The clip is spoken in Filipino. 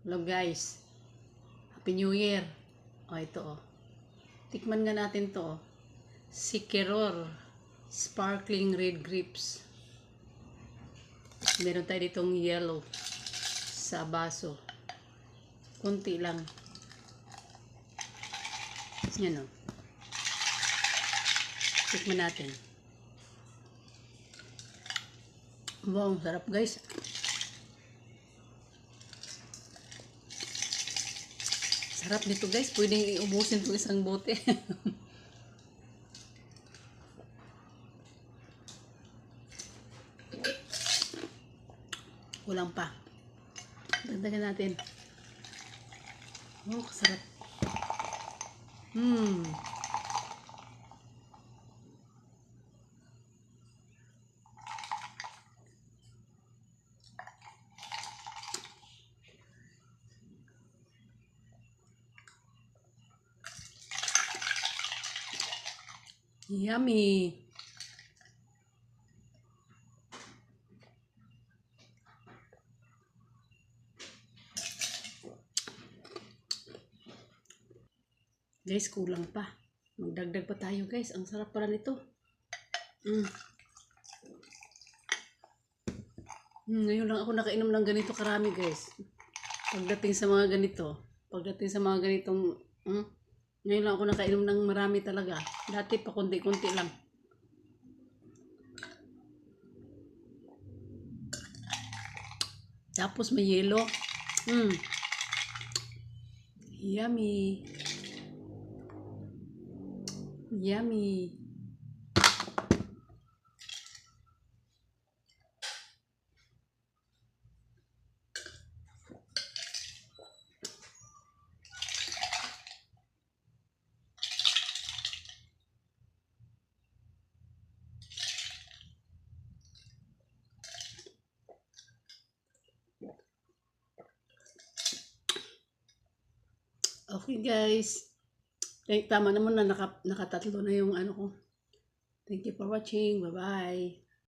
Hello guys, Happy New Year. O ito o. Tikman nga natin to o. Sikiror Sparkling Red Grapes. Meron tayo ditong yellow sa baso. Kunti lang. Yan o. Tikman natin. Wow, sarap guys. Sarap nito guys. Pwedeng iubusin itong isang bote. Kulang pa. Dagdagan natin. Oh, kasarap. Yummy. Guys, kulang pa. Magdagdag pa tayo guys. Ang sarap pala nito. Ngayon lang ako nakainom ng ganito karami guys. Pagdating sa mga ganitong, ngayon lang ako nakainom ng marami talaga. Dati pa kunti-kunti lang. Tapos may yelo. Yummy. Yummy. Okay guys. Tama naman na nakatatlo na yung ano ko. Thank you for watching. Bye-bye.